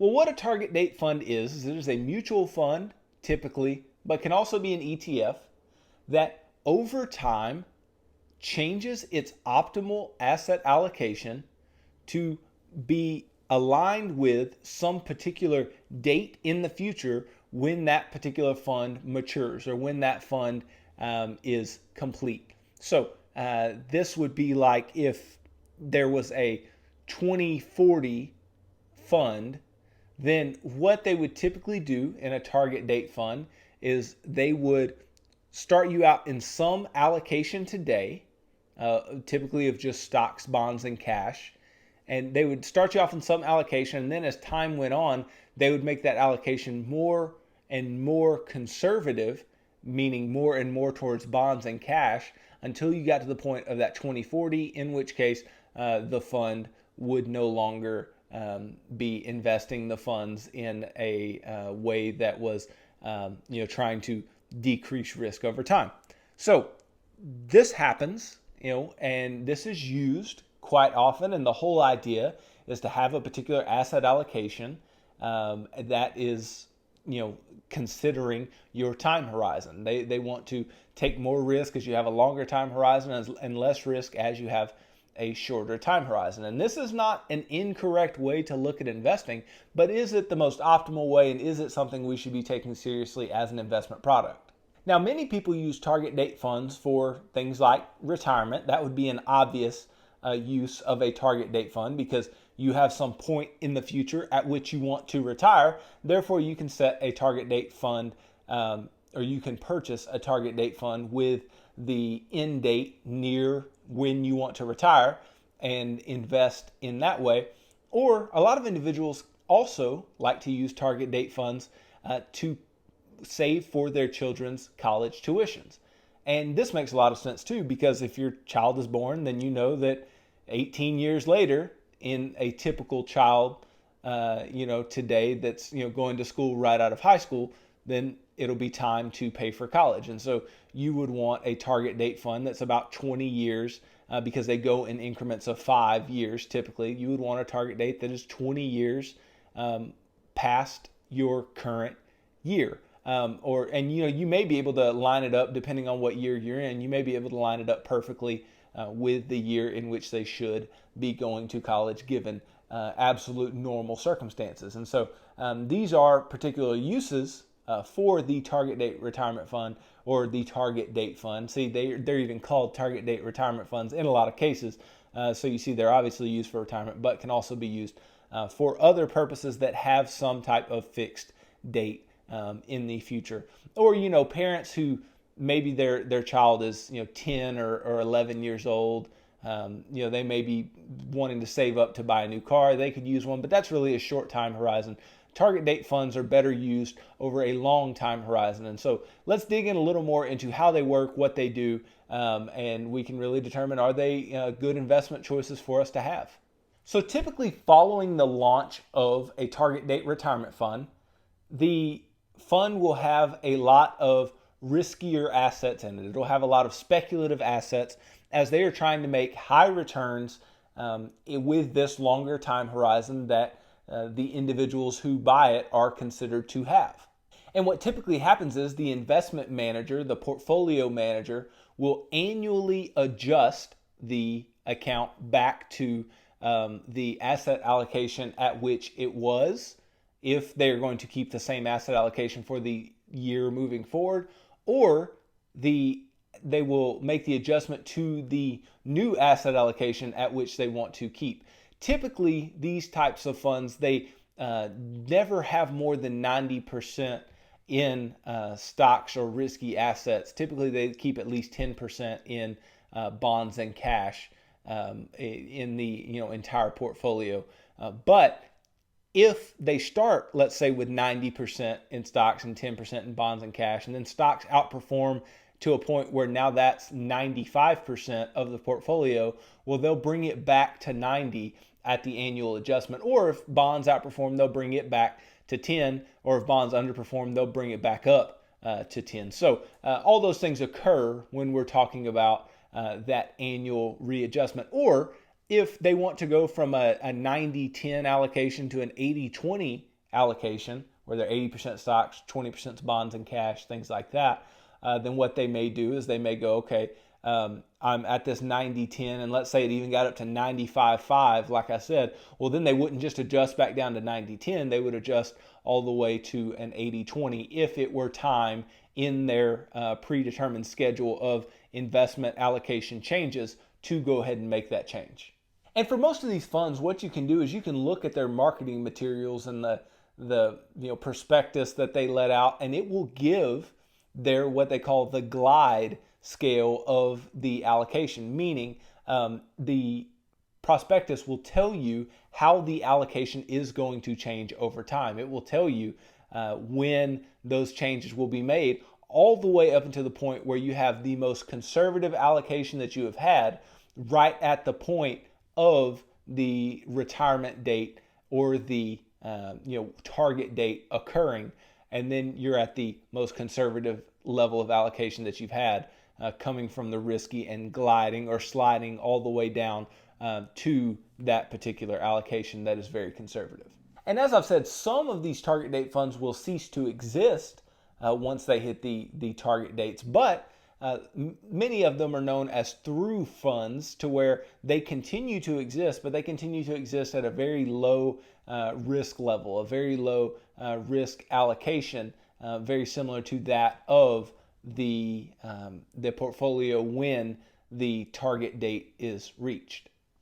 Well, what a target date fund is it is a mutual fund, typically, but can also be an ETF that over time changes its optimal asset allocation to be aligned with some particular date in the future when that particular fund matures or when that fund is complete. So this would be like if there was a 2040 fund, then what they would typically do in a target date fund is they would start you out in some allocation today, typically of just stocks, bonds, and cash. And they would start you off in some allocation, and then as time went on, they would make that allocation more and more conservative, meaning more and more towards bonds and cash, until you got to the point of that 2040, in which case the fund would no longer be investing the funds in a way that was trying to decrease risk over time. So this happens, and this is used quite often, and the whole idea is to have a particular asset allocation that is considering your time horizon. They want to take more risk as you have a longer time horizon and less risk as you have a shorter time horizon. And this is not an incorrect way to look at investing, but is it the most optimal way, and is it something we should be taking seriously as an investment product? Now, many people use target date funds for things like retirement. That would be an obvious use of a target date fund because you have some point in the future at which you want to retire. Therefore, you can set a target date fund or you can purchase a target date fund with the end date near when you want to retire and invest in that way. Or a lot of individuals also like to use target date funds to save for their children's college tuitions. And this makes a lot of sense too, because if your child is born, then you know that 18 years later, in a typical child, today that's going to school right out of high school, then it'll be time to pay for college. And so you would want a target date fund that's about 20 years because they go in increments of 5 years typically. You would want a target date that is 20 years past your current year. You may be able to line it up depending on what year you're in. You may be able to line it up perfectly with the year in which they should be going to college given absolute normal circumstances. And so these are particular uses for the target date retirement fund or the target date fund. See, they're even called target date retirement funds in a lot of cases. So you see they're obviously used for retirement, but can also be used for other purposes that have some type of fixed date in the future. Or, parents who maybe their child is 10 or 11 years old. They may be wanting to save up to buy a new car. They could use one, but that's really a short time horizon. Target date funds are better used over a long time horizon. And so let's dig in a little more into how they work, what they do, and we can really determine, are they good investment choices for us to have? So typically following the launch of a target date retirement fund, the fund will have a lot of riskier assets in it. It'll have a lot of speculative assets as they are trying to make high returns with this longer time horizon that the individuals who buy it are considered to have. And what typically happens is the investment manager, the portfolio manager, will annually adjust the account back to the asset allocation at which it was, if they're going to keep the same asset allocation for the year moving forward, or they will make the adjustment to the new asset allocation at which they want to keep. Typically, these types of funds, they never have more than 90% in stocks or risky assets. Typically, they keep at least 10% in bonds and cash in the entire portfolio. But if they start, let's say, with 90% in stocks and 10% in bonds and cash, and then stocks outperform to a point where now that's 95% of the portfolio, well, they'll bring it back to 90 at the annual adjustment. Or if bonds outperform, they'll bring it back to 10. Or if bonds underperform, they'll bring it back up to 10. So all those things occur when we're talking about that annual readjustment. Or if they want to go from a 90-10 allocation to an 80-20 allocation, where they're 80% stocks, 20% bonds and cash, things like that, then what they may do is they may go, okay, I'm at this 90-10, and let's say it even got up to 95-5, like I said, well, then they wouldn't just adjust back down to 90-10, they would adjust all the way to an 80-20 if it were time in their predetermined schedule of investment allocation changes to go ahead and make that change. And for most of these funds, what you can do is you can look at their marketing materials and the prospectus that they let out, and it will give their what they call the glide scale of the allocation, meaning the prospectus will tell you how the allocation is going to change over time. It will tell you when those changes will be made, all the way up until the point where you have the most conservative allocation that you have had right at the point of the retirement date or the target date occurring, and then you're at the most conservative level of allocation that you've had, coming from the risky and gliding or sliding all the way down to that particular allocation that is very conservative. And as I've said, some of these target date funds will cease to exist once they hit the target dates, but many of them are known as through funds, to where they continue to exist, but they continue to exist at a very low risk level, a very low risk allocation, very similar to that of the portfolio when the target date is reached.